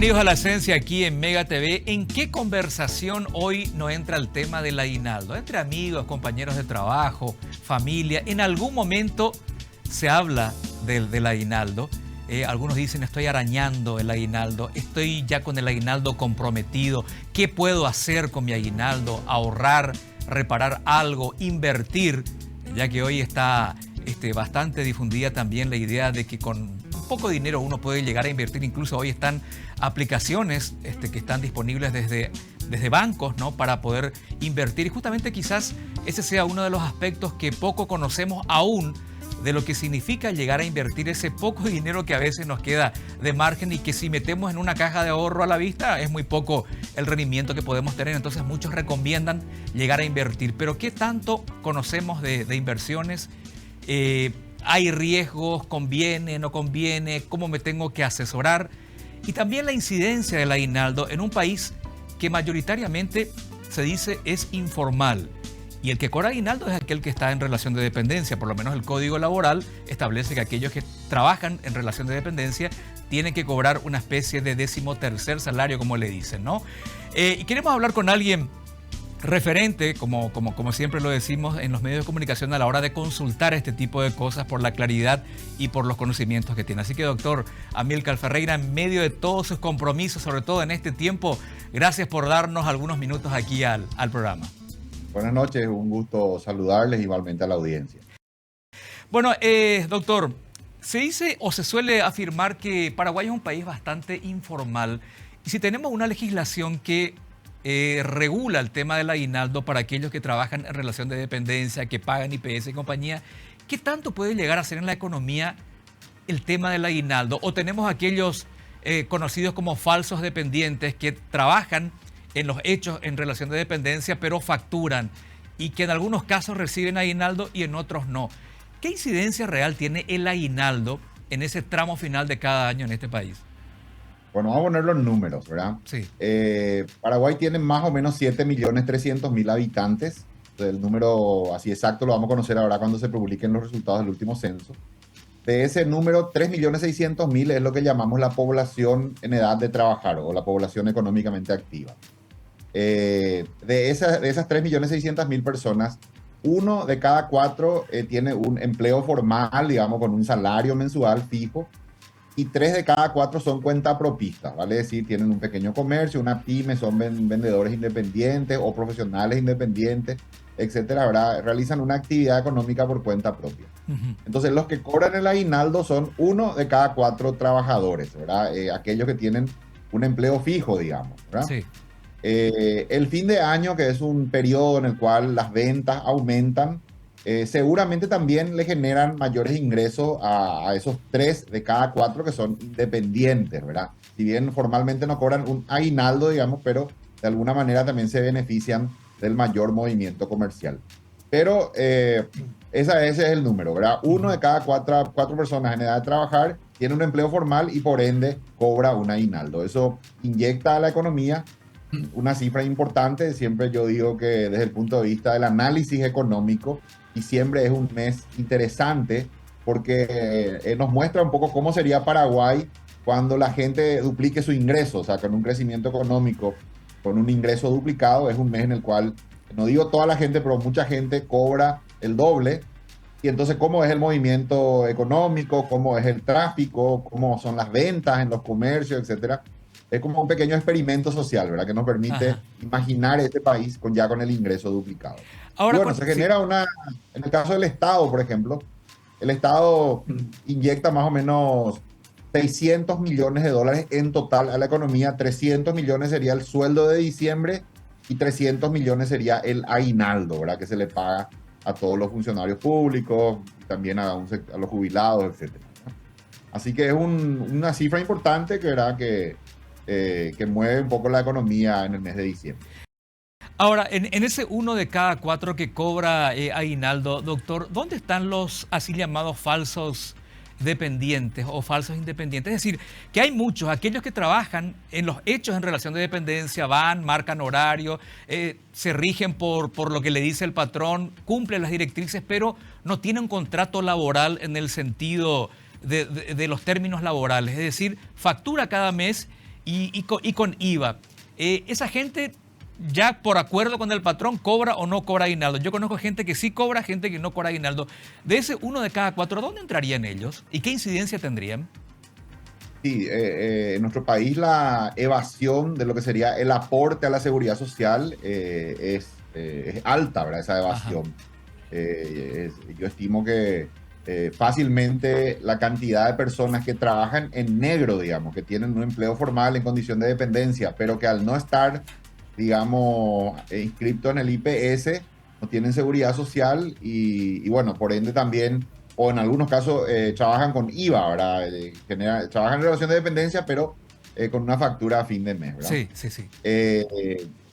Bienvenidos a La Esencia aquí en Mega TV. ¿En qué conversación hoy no entra el tema del aguinaldo? Entre amigos, compañeros de trabajo, familia, en algún momento se habla del aguinaldo. Algunos dicen, estoy arañando el aguinaldo, estoy ya con el aguinaldo comprometido. ¿Qué puedo hacer con mi aguinaldo? Ahorrar, reparar algo, invertir, ya que hoy está bastante difundida también la idea de que con poco dinero uno puede llegar a invertir. Incluso hoy están aplicaciones que están disponibles desde bancos, ¿no?, para poder invertir. Y justamente quizás ese sea uno de los aspectos que poco conocemos aún de lo que significa llegar a invertir ese poco dinero que a veces nos queda de margen y que si metemos en una caja de ahorro a la vista es muy poco el rendimiento que podemos tener. Entonces muchos recomiendan llegar a invertir. Pero ¿qué tanto conocemos de inversiones? ¿Hay riesgos? ¿Conviene? ¿No conviene? ¿Cómo me tengo que asesorar? Y también la incidencia del aguinaldo en un país que mayoritariamente se dice es informal. Y el que cobra aguinaldo es aquel que está en relación de dependencia. Por lo menos el Código Laboral establece que aquellos que trabajan en relación de dependencia tienen que cobrar una especie de 13º salario, como le dicen, ¿no? Y queremos hablar con alguien referente, como siempre lo decimos en los medios de comunicación, a la hora de consultar este tipo de cosas por la claridad y por los conocimientos que tiene. Así que, doctor Amílcar Ferreira, en medio de todos sus compromisos, sobre todo en este tiempo, gracias por darnos algunos minutos aquí al programa. Buenas noches, un gusto saludarles igualmente a la audiencia. Bueno, doctor, se dice o se suele afirmar que Paraguay es un país bastante informal y si tenemos una legislación que regula el tema del aguinaldo para aquellos que trabajan en relación de dependencia, que pagan IPS y compañía, ¿qué tanto puede llegar a ser en la economía el tema del aguinaldo? ¿O tenemos aquellos conocidos como falsos dependientes que trabajan en los hechos en relación de dependencia, pero facturan y que en algunos casos reciben aguinaldo y en otros no? ¿Qué incidencia real tiene el aguinaldo en ese tramo final de cada año en este país? Bueno, vamos a poner los números, ¿verdad? Sí. Paraguay tiene más o menos 7.300.000 habitantes. El número así exacto lo vamos a conocer ahora cuando se publiquen los resultados del último censo. De ese número, 3.600.000 es lo que llamamos la población en edad de trabajar o la población económicamente activa. De esas 3.600.000 personas, 1 de cada 4 tiene un empleo formal, digamos, con un salario mensual fijo, y 3 de cada 4 son cuentapropistas, ¿vale? Es decir, tienen un pequeño comercio, una pyme, son vendedores independientes o profesionales independientes, etcétera, ¿verdad? Realizan una actividad económica por cuenta propia. Entonces, los que cobran el aguinaldo son 1 de cada 4 trabajadores, ¿verdad? Aquellos que tienen un empleo fijo, digamos, ¿verdad? Sí. El fin de año, que es un periodo en el cual las ventas aumentan, seguramente también le generan mayores ingresos a esos 3 de cada 4 que son independientes, ¿verdad? Si bien formalmente no cobran un aguinaldo, digamos, pero de alguna manera también se benefician del mayor movimiento comercial. Pero ese es el número, ¿verdad? 1 de cada 4 personas en edad de trabajar tiene un empleo formal y por ende cobra un aguinaldo. Eso inyecta a la economía una cifra importante. Siempre yo digo que desde el punto de vista del análisis económico, diciembre es un mes interesante porque nos muestra un poco cómo sería Paraguay cuando la gente duplique su ingreso, o sea, con un crecimiento económico, con un ingreso duplicado. Es un mes en el cual, no digo toda la gente, pero mucha gente cobra el doble. Y entonces, ¿cómo es el movimiento económico? ¿Cómo es el tráfico? ¿Cómo son las ventas en los comercios, etcétera? Es como un pequeño experimento social, ¿verdad? Que nos permite imaginar este país con el ingreso duplicado. Ahora, y bueno, se genera en el caso del Estado, por ejemplo, el Estado inyecta más o menos 600 millones de dólares en total a la economía. 300 millones sería el sueldo de diciembre y 300 millones sería el aguinaldo, ¿verdad? Que se le paga a todos los funcionarios públicos, también a los jubilados, etcétera. Así que es una cifra importante que, ¿verdad?, que mueve un poco la economía en el mes de diciembre. Ahora, en ese 1 de cada 4 que cobra aguinaldo, doctor, ¿dónde están los así llamados falsos dependientes o falsos independientes? Es decir, que hay muchos, aquellos que trabajan en los hechos en relación de dependencia, van, marcan horario, se rigen por lo que le dice el patrón, cumplen las directrices, pero no tienen contrato laboral en el sentido de los términos laborales. Es decir, factura cada mes y con IVA. Esa gente ya por acuerdo con el patrón cobra o no cobra aguinaldo. Yo conozco gente que sí cobra, gente que no cobra aguinaldo. De ese 1 de cada 4, ¿dónde entrarían ellos? ¿Y qué incidencia tendrían? Sí, en nuestro país la evasión de lo que sería el aporte a la seguridad social es alta, ¿verdad? Esa Ajá. evasión. Yo estimo que fácilmente la cantidad de personas que trabajan en negro, digamos, que tienen un empleo formal en condición de dependencia, pero que al no estar, digamos, inscrito en el IPS, no tienen seguridad social y bueno, por ende también, o en algunos casos trabajan con IVA, ¿verdad? Trabajan en relación de dependencia, pero con una factura a fin de mes, ¿verdad? Sí, sí, sí.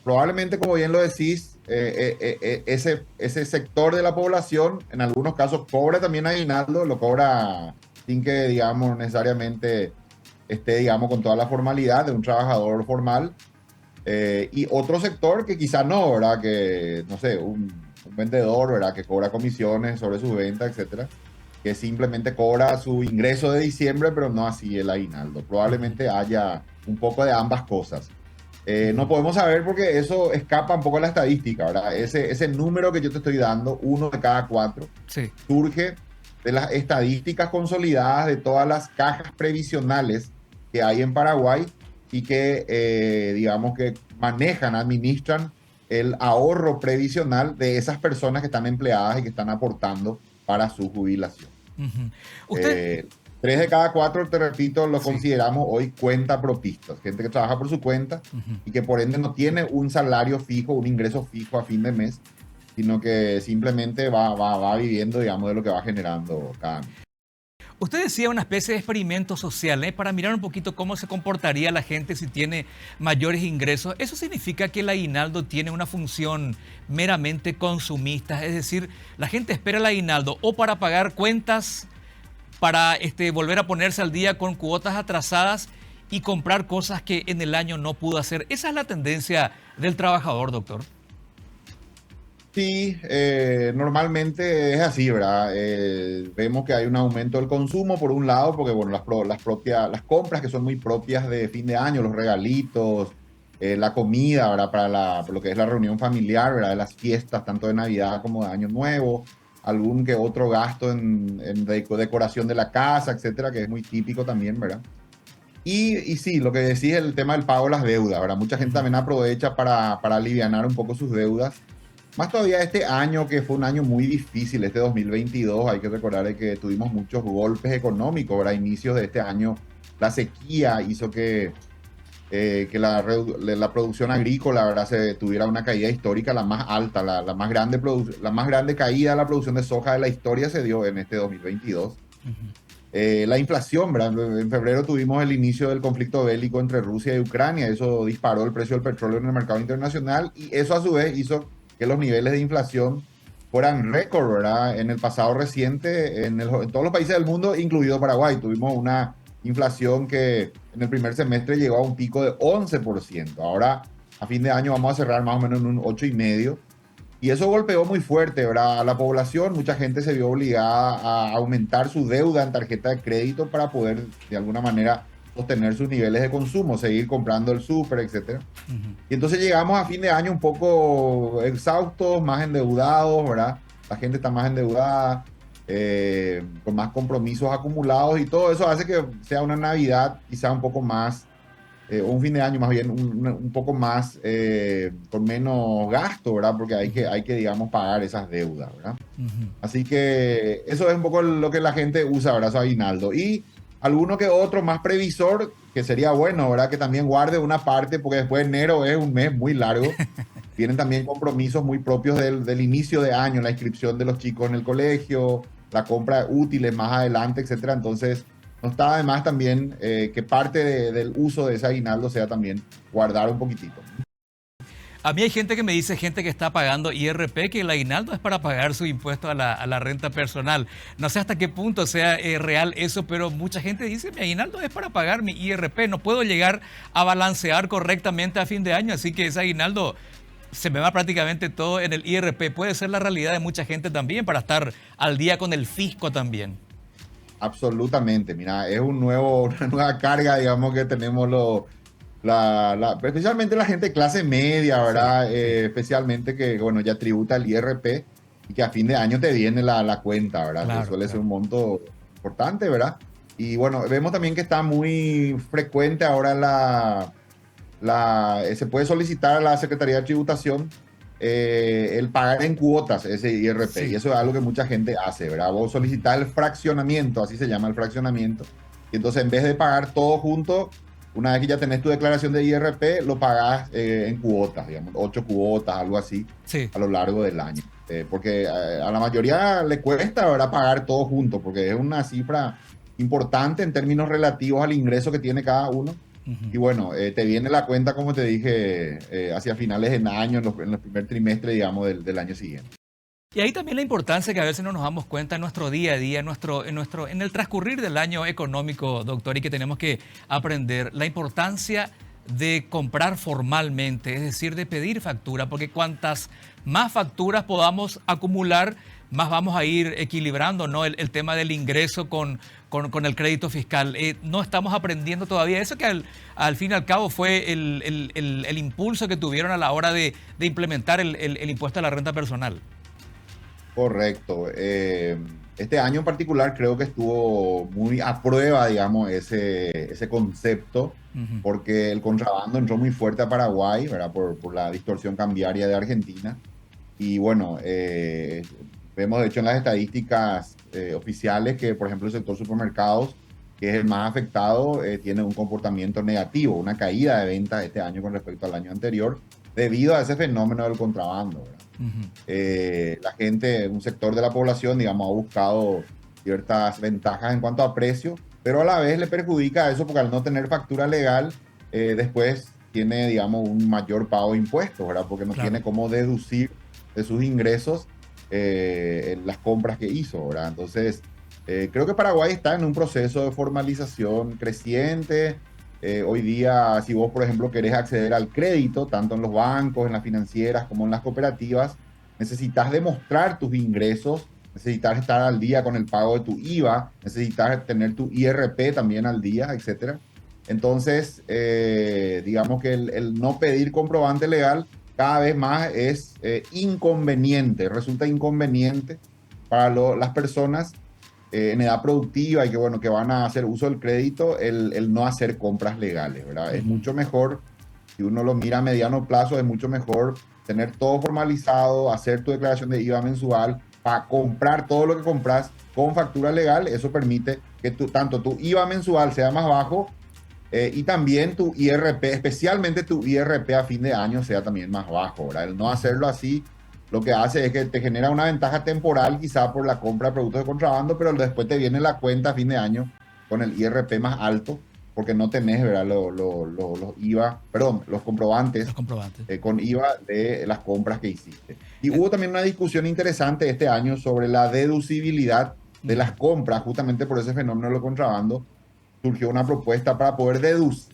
Probablemente, como bien lo decís, ese sector de la población en algunos casos cobra también aguinaldo, lo cobra sin que, digamos, necesariamente esté, digamos, con toda la formalidad de un trabajador formal. Y otro sector que quizá no, ¿verdad? Que, no sé, un vendedor, ¿verdad? Que cobra comisiones sobre sus ventas, etcétera, que simplemente cobra su ingreso de diciembre, pero no así el aguinaldo. Ujú, Probablemente haya un poco de ambas cosas. No ujú. podemos saber porque eso escapa un poco a la estadística, ¿verdad? Ese número que yo te estoy dando, 1 de cada 4, Sí. surge de las estadísticas consolidadas de todas las cajas previsionales que hay en Paraguay y que, digamos, que manejan, administran el ahorro previsional de esas personas que están empleadas y que están aportando para su jubilación. Ujú. Usted, Eh, 3 de cada 4, te repito, lo sí. consideramos hoy cuenta propistas, gente que trabaja por su cuenta Ujú. y que por ende no tiene un salario fijo, un ingreso fijo a fin de mes, sino que simplemente va viviendo, digamos, de lo que va generando cada mes. Usted decía una especie de experimento social, ¿eh? Para mirar un poquito cómo se comportaría la gente si tiene mayores ingresos. ¿Eso significa que el aguinaldo tiene una función meramente consumista? Es decir, la gente espera el aguinaldo o para pagar cuentas, para volver a ponerse al día con cuotas atrasadas y comprar cosas que en el año no pudo hacer. Esa es la tendencia del trabajador, doctor. Sí, normalmente es así, ¿verdad? Vemos que hay un aumento del consumo por un lado, porque bueno, las compras que son muy propias de fin de año, los regalitos, la comida, ¿verdad? Para lo que es la reunión familiar, ¿verdad? De las fiestas, tanto de Navidad como de Año Nuevo, algún que otro gasto en decoración de la casa, etcétera, que es muy típico también, ¿verdad? Y sí, lo que decís, el tema del pago de las deudas, ¿verdad? Mucha gente Ujú. también aprovecha para alivianar un poco sus deudas. Más todavía este año, que fue un año muy difícil, este 2022, hay que recordar de que tuvimos muchos golpes económicos, ¿verdad? A inicios de este año, la sequía hizo que la producción agrícola, ¿verdad? Se tuviera una caída histórica, la más alta, la más grande caída de la producción de soja de la historia se dio en este 2022. Ujú. La inflación, ¿verdad? En febrero tuvimos el inicio del conflicto bélico entre Rusia y Ucrania. Eso disparó el precio del petróleo en el mercado internacional y eso a su vez hizo que los niveles de inflación fueran récord, ¿verdad? En el pasado reciente, en todos los países del mundo, incluido Paraguay. Tuvimos una inflación que en el primer semestre llegó a un pico de 11%. Ahora, a fin de año, vamos a cerrar más o menos en un 8,5%. Y eso golpeó muy fuerte, ¿verdad? A la población. Mucha gente se vio obligada a aumentar su deuda en tarjeta de crédito para poder, de alguna manera, sostener sus niveles de consumo, seguir comprando el súper, etcétera. Ujú. Y entonces llegamos a fin de año un poco exhaustos, más endeudados, ¿verdad? La gente está más endeudada, con más compromisos acumulados y todo eso hace que sea una Navidad quizá un poco más un fin de año más bien un poco más, con menos gasto, ¿verdad? Porque Ujú. hay que, digamos, pagar esas deudas, ¿verdad? Ujú. Así que eso es un poco lo que la gente usa, ¿verdad? Su aguinaldo. Y alguno que otro más previsor, que sería bueno, ¿verdad? Que también guarde una parte, porque después de enero es un mes muy largo. Vienen también compromisos muy propios del inicio de año, la inscripción de los chicos en el colegio, la compra de útiles más adelante, etcétera. Entonces, no está además también que parte del uso de ese aguinaldo sea también guardar un poquitito. A mí hay gente que me dice, gente que está pagando IRP, que el aguinaldo es para pagar su impuesto a la renta personal. No sé hasta qué punto sea real eso, pero mucha gente dice, mi aguinaldo es para pagar mi IRP, no puedo llegar a balancear correctamente a fin de año, así que ese aguinaldo se me va prácticamente todo en el IRP. Puede ser la realidad de mucha gente también para estar al día con el fisco también. Absolutamente, mira, es una nueva carga, digamos, que tenemos especialmente la gente de clase media, Sí, ¿verdad? sí, Especialmente que, bueno, ya tributa el IRP y que a fin de año te viene la cuenta, ¿verdad? Que claro, suele ser claro. un monto importante, ¿verdad? Y bueno, vemos también que está muy frecuente ahora se puede solicitar a la Secretaría de Tributación el pagar en cuotas ese IRP. Y Sí, eso es sí. algo que mucha gente hace, ¿verdad? Vos Ujú. solicitas el fraccionamiento, así se llama el fraccionamiento. Y entonces en vez de pagar todo junto, una vez que ya tenés tu declaración de IRP, lo pagás en cuotas, digamos, 8 cuotas, algo así, Sí. a lo largo del año. Porque a la mayoría le cuesta, ¿verdad? Pagar todo junto, porque es una cifra importante en términos relativos al ingreso que tiene cada uno. Ujú. Y bueno, te viene la cuenta, como te dije, hacia finales de año, en los primer trimestre, digamos, del año siguiente. Y ahí también la importancia que a veces no nos damos cuenta en nuestro día a día, en el transcurrir del año económico, doctor, y que tenemos que aprender la importancia de comprar formalmente, es decir, de pedir factura, porque cuantas más facturas podamos acumular, más vamos a ir equilibrando, ¿no? El tema del ingreso con el crédito fiscal. No estamos aprendiendo todavía eso que al fin y al cabo fue el impulso que tuvieron a la hora de implementar el impuesto a la renta personal. Correcto. Este año en particular creo que estuvo muy a prueba, digamos, ese concepto, Ujú. porque el contrabando entró muy fuerte a Paraguay, ¿verdad? Por la distorsión cambiaria de Argentina. Y bueno, vemos de hecho en las estadísticas oficiales que, por ejemplo, el sector supermercados, que es el más afectado, tiene un comportamiento negativo, una caída de ventas este año con respecto al año anterior, debido a ese fenómeno del contrabando, ¿verdad? Ujú. La gente, un sector de la población, digamos, ha buscado ciertas ventajas en cuanto a precio, pero a la vez le perjudica eso porque al no tener factura legal, después tiene, digamos, un mayor pago de impuestos, ¿verdad? Porque no Claro. tiene cómo deducir de sus ingresos en las compras que hizo, ¿verdad? Entonces, creo que Paraguay está en un proceso de formalización creciente. Hoy día, si vos, por ejemplo, querés acceder al crédito, tanto en los bancos, en las financieras como en las cooperativas, necesitas demostrar tus ingresos, necesitas estar al día con el pago de tu IVA, necesitas tener tu IRP también al día, etcétera. Entonces, digamos que el no pedir comprobante legal cada vez más es inconveniente, resulta inconveniente para las personas en edad productiva y que, bueno, que van a hacer uso del crédito, el no hacer compras legales, ¿verdad? Es Ujú. mucho mejor, si uno lo mira a mediano plazo, es mucho mejor tener todo formalizado, hacer tu declaración de IVA mensual, para comprar todo lo que compras con factura legal. Eso permite que tanto tu IVA mensual sea más bajo y también tu IRP, especialmente tu IRP a fin de año, sea también más bajo, ¿verdad? El no Ujú. hacerlo así lo que hace es que te genera una ventaja temporal quizá por la compra de productos de contrabando, pero después te viene la cuenta a fin de año con el IRP más alto porque no tenés, ¿verdad? Los IVA, perdón, los Los comprobantes comprobantes. con IVA de las compras que hiciste. Y hubo también una discusión interesante este año sobre la deducibilidad de Ujú. las compras, justamente por ese fenómeno de lo contrabando. Surgió una propuesta para poder deducir.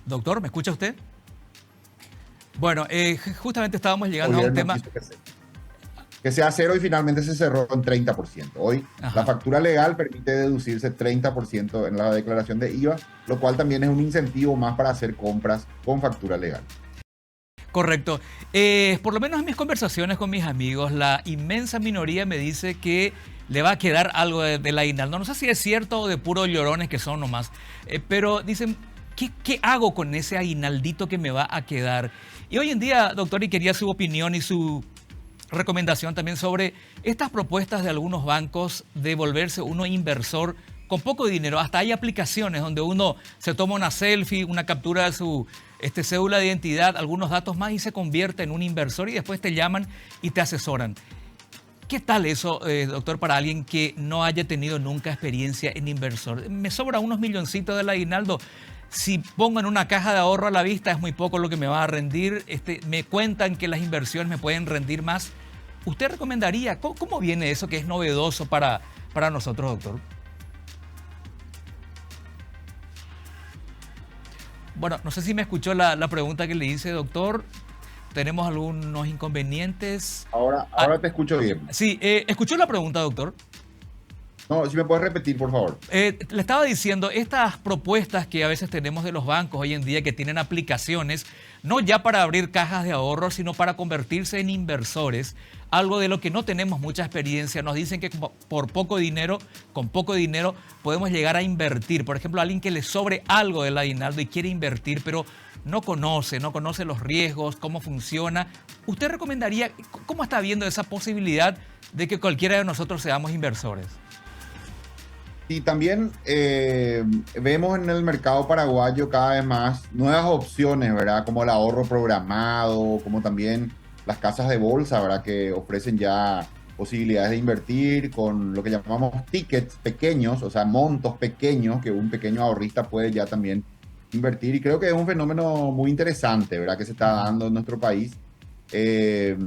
Doctor, ¿me escucha usted? Bueno, justamente estábamos El llegando a un gobierno tema. quiso que sea cero y finalmente se cerró en 30%. Hoy la Ajá. factura legal permite deducirse 30% en la declaración de IVA, lo cual también es un incentivo más para hacer compras con factura legal. Correcto. Por lo menos en mis conversaciones con mis amigos, la inmensa minoría me dice que le va a quedar algo del aguinaldo. No sé si es cierto o de puros llorones que son nomás, pero dicen, ¿qué hago con ese aguinaldito que me va a quedar? Y hoy en día, doctor, y quería su opinión y su recomendación también sobre estas propuestas de algunos bancos de volverse uno inversor con poco dinero. Hasta hay aplicaciones donde uno se toma una selfie, una captura de su cédula de identidad, algunos datos más y se convierte en un inversor y después te llaman y te asesoran. ¿Qué tal eso, doctor, para alguien que no haya tenido nunca experiencia en inversor? Me sobra unos milloncitos del aguinaldo. Si pongo en una caja de ahorro a la vista es muy poco lo que me va a rendir. Me cuentan que las inversiones me pueden rendir más. ¿Usted recomendaría? ¿Cómo viene eso que es novedoso para nosotros, doctor? Bueno, no sé si me escuchó la pregunta que le hice, doctor. ¿Tenemos algunos inconvenientes? Ahora, Ah, ahora te escucho bien. sí, ¿escuchó la pregunta, doctor? No, si me puedes repetir, por favor. Le estaba diciendo, estas propuestas que a veces tenemos de los bancos hoy en día que tienen aplicaciones, no ya para abrir cajas de ahorro, sino para convertirse en inversores, algo de lo que no tenemos mucha experiencia. Nos dicen que por poco dinero, con poco dinero, podemos llegar a invertir. Por ejemplo, alguien que le sobre algo del aguinaldo y quiere invertir, pero no conoce los riesgos, cómo funciona. ¿Usted recomendaría, cómo está viendo esa posibilidad de que cualquiera de nosotros seamos inversores? Y también vemos en el mercado paraguayo cada vez más nuevas opciones, ¿verdad? Como el ahorro programado, como también las casas de bolsa, ¿verdad? Que ofrecen ya posibilidades de invertir con lo que llamamos tickets pequeños, o sea, montos pequeños que un pequeño ahorrista puede ya también invertir. Y creo que es un fenómeno muy interesante, ¿verdad? Que se está dando en nuestro país. Eh,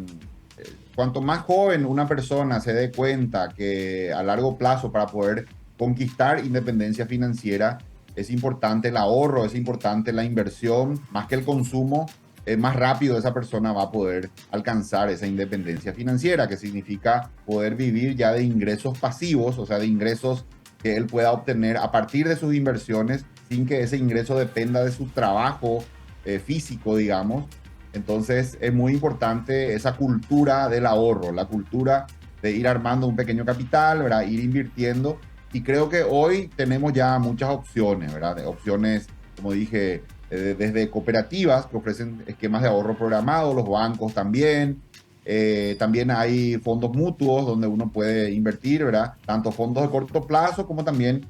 Cuanto más joven una persona se dé cuenta que a largo plazo para poder conquistar independencia financiera es importante el ahorro, es importante la inversión, más que el consumo, más rápido esa persona va a poder alcanzar esa independencia financiera, que significa poder vivir ya de ingresos pasivos, o sea, de ingresos que él pueda obtener a partir de sus inversiones sin que ese ingreso dependa de su trabajo físico, digamos. Entonces es muy importante esa cultura del ahorro, la cultura de ir armando un pequeño capital, ¿verdad? Ir invirtiendo. Y creo que hoy tenemos ya muchas opciones, ¿verdad? Opciones, como dije, desde cooperativas que ofrecen esquemas de ahorro programado, los bancos también. También hay fondos mutuos donde uno puede invertir, ¿verdad? Tanto fondos de corto plazo como también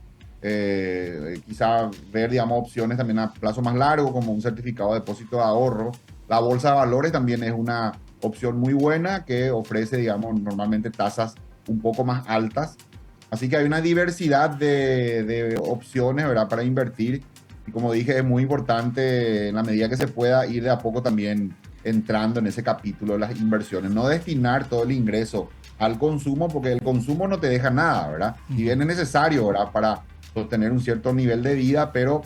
quizá ver, digamos, opciones también a plazo más largo, como un certificado de depósito de ahorro. La bolsa de valores también es una opción muy buena que ofrece, digamos, normalmente tasas un poco más altas. Así que hay una diversidad de opciones, ¿verdad? Para invertir. Y como dije, es muy importante en la medida que se pueda ir de a poco también entrando en ese capítulo de las inversiones. No destinar todo el ingreso al consumo, porque el consumo no te deja nada, ¿verdad? Si bien es necesario, ¿verdad? Para sostener un cierto nivel de vida, pero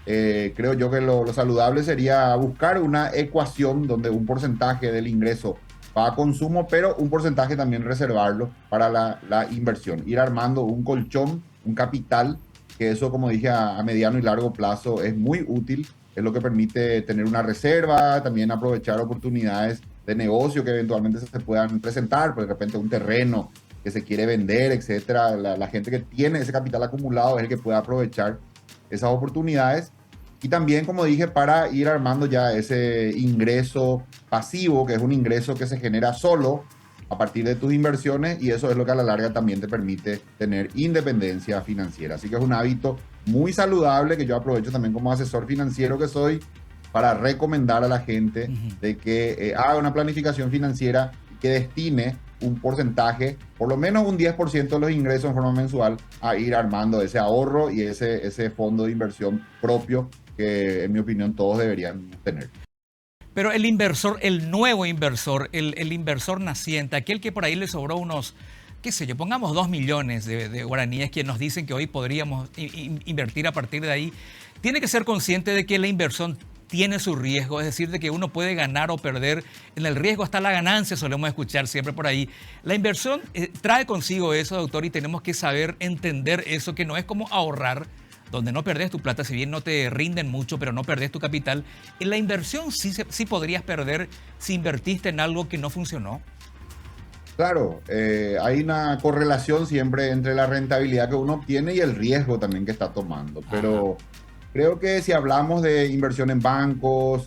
creo yo que lo saludable sería buscar una ecuación donde un porcentaje del ingreso va a consumo, pero un porcentaje también reservarlo para la inversión. Ir armando un colchón, un capital, que eso, como dije, a mediano y largo plazo es muy útil. Es lo que permite tener una reserva, también aprovechar oportunidades de negocio que eventualmente se puedan presentar, por de repente un terreno que se quiere vender, etcétera. La gente que tiene ese capital acumulado es el que puede aprovechar esas oportunidades. Y también, como dije, para ir armando ya ese ingreso pasivo, que es un ingreso que se genera solo a partir de tus inversiones, y eso es lo que a la larga también te permite tener independencia financiera. Así que es un hábito muy saludable que yo aprovecho también como asesor financiero que soy para recomendar a la gente de que haga una planificación financiera que destine un porcentaje, por lo menos un 10% de los ingresos en forma mensual, a ir armando ese ahorro y ese fondo de inversión propio que, en mi opinión, todos deberían tener. Pero el inversor, el nuevo inversor, el inversor naciente, aquel que por ahí le sobró unos, qué sé yo, pongamos 2 millones de guaraníes que nos dicen que hoy podríamos invertir a partir de ahí, tiene que ser consciente de que la inversión tiene su riesgo, es decir, de que uno puede ganar o perder. En el riesgo está la ganancia, solemos escuchar siempre por ahí. La inversión trae consigo eso, doctor, y tenemos que saber entender eso, que no es como ahorrar, donde no perdés tu plata, si bien no te rinden mucho, pero no perdés tu capital. En la inversión sí podrías perder si invertiste en algo que no funcionó. Claro, hay una correlación siempre entre la rentabilidad que uno obtiene y el riesgo también que está tomando. Pero creo que si hablamos de inversión en bancos,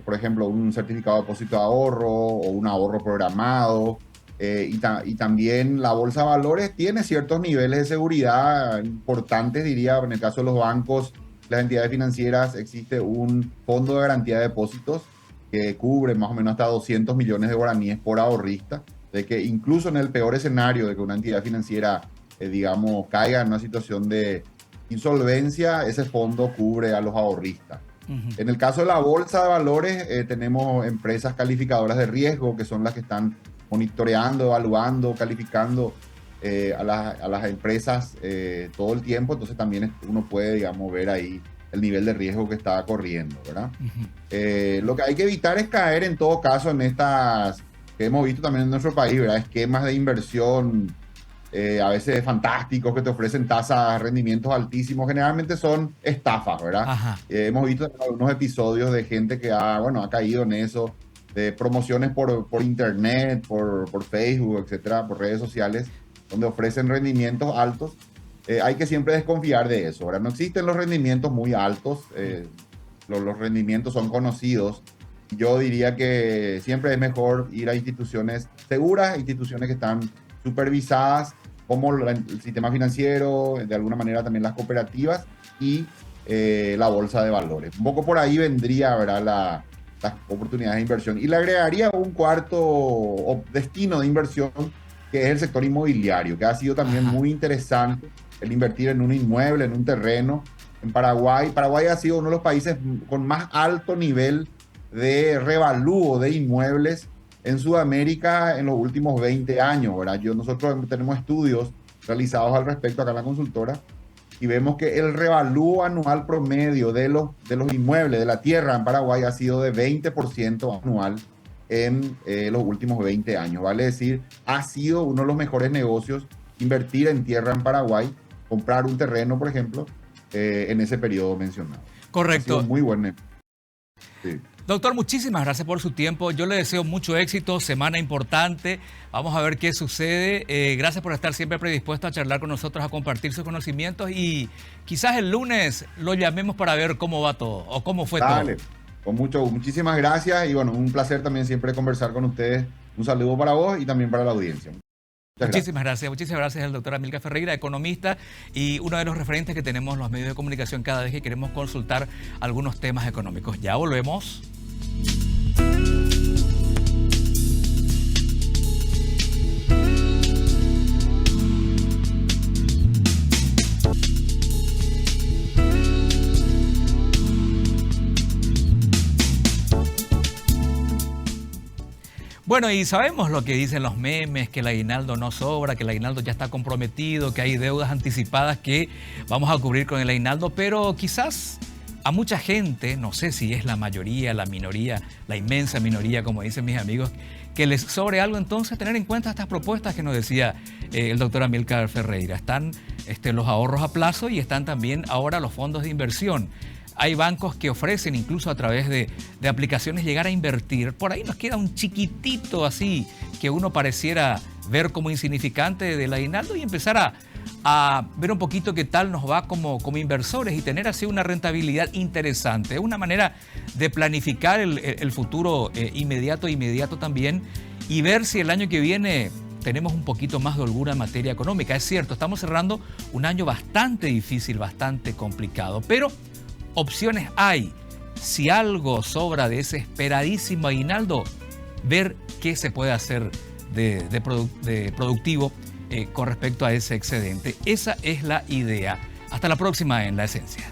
por ejemplo, un certificado de depósito de ahorro o un ahorro programado, y también la bolsa de valores tiene ciertos niveles de seguridad importantes, diría. En el caso de los bancos, las entidades financieras, existe un fondo de garantía de depósitos que cubre más o menos hasta 200 millones de guaraníes por ahorrista, de que incluso en el peor escenario de que una entidad financiera, digamos, caiga en una situación de insolvencia, ese fondo cubre a los ahorristas. En el caso de la bolsa de valores, tenemos empresas calificadoras de riesgo, que son las que están monitoreando, evaluando, calificando a las empresas todo el tiempo. Entonces también uno puede, digamos, ver ahí el nivel de riesgo que está corriendo, ¿verdad? Lo que hay que evitar es caer en todo caso en estas que hemos visto también en nuestro país, ¿verdad? Esquemas de inversión a veces fantásticos que te ofrecen tasas, rendimientos altísimos, generalmente son estafas, ¿verdad? Ajá. Hemos visto algunos episodios de gente que ha caído en eso, de promociones por internet, por Facebook, etcétera, por redes sociales, donde ofrecen rendimientos altos. Hay que siempre desconfiar de eso, ¿verdad? No existen los rendimientos muy altos, los rendimientos son conocidos. Yo diría que siempre es mejor ir a instituciones seguras, instituciones que están supervisadas, como el sistema financiero, de alguna manera también las cooperativas y la bolsa de valores. Un poco por ahí vendría, ¿verdad?, las oportunidades de inversión. Y le agregaría un cuarto destino de inversión, que es el sector inmobiliario, que ha sido también muy interesante el invertir en un inmueble, en un terreno. En Paraguay, Paraguay ha sido uno de los países con más alto nivel de revalúo de inmuebles en Sudamérica en los últimos 20 años, ¿verdad? Nosotros tenemos estudios realizados al respecto acá en la consultora y vemos que el revalúo anual promedio de los inmuebles, de la tierra en Paraguay ha sido de 20% anual en los últimos 20 años. Vale decir, ha sido uno de los mejores negocios invertir en tierra en Paraguay, comprar un terreno, por ejemplo, en ese periodo mencionado. Correcto. Ha sido muy buen negocio. Sí. Doctor, muchísimas gracias por su tiempo. Yo le deseo mucho éxito, semana importante. Vamos a ver qué sucede. Gracias por estar siempre predispuesto a charlar con nosotros, a compartir sus conocimientos y quizás el lunes lo llamemos para ver cómo va todo o cómo fue Dale. todo. Muchísimas gracias y bueno, un placer también siempre conversar con ustedes. Un saludo para vos y también para la audiencia. Muchísimas gracias el doctor Amílcar Ferreira, economista y uno de los referentes que tenemos en los medios de comunicación cada vez que queremos consultar algunos temas económicos. Ya volvemos. Bueno, y sabemos lo que dicen los memes, que el aguinaldo no sobra, que el aguinaldo ya está comprometido, que hay deudas anticipadas que vamos a cubrir con el aguinaldo, pero quizás a mucha gente, no sé si es la mayoría, la minoría, la inmensa minoría, como dicen mis amigos, que les sobre algo, entonces tener en cuenta estas propuestas que nos decía el doctor Amílcar Ferreira. Están los ahorros a plazo y están también ahora los fondos de inversión. Hay bancos que ofrecen incluso a través de aplicaciones llegar a invertir. Por ahí nos queda un chiquitito así que uno pareciera ver como insignificante del aguinaldo y empezar a ver un poquito qué tal nos va como inversores y tener así una rentabilidad interesante. Es una manera de planificar el futuro inmediato también y ver si el año que viene tenemos un poquito más de holgura en materia económica. Es cierto, estamos cerrando un año bastante difícil, bastante complicado, pero opciones hay. Si algo sobra de ese esperadísimo aguinaldo, ver qué se puede hacer de productivo con respecto a ese excedente. Esa es la idea. Hasta la próxima en La Esencia.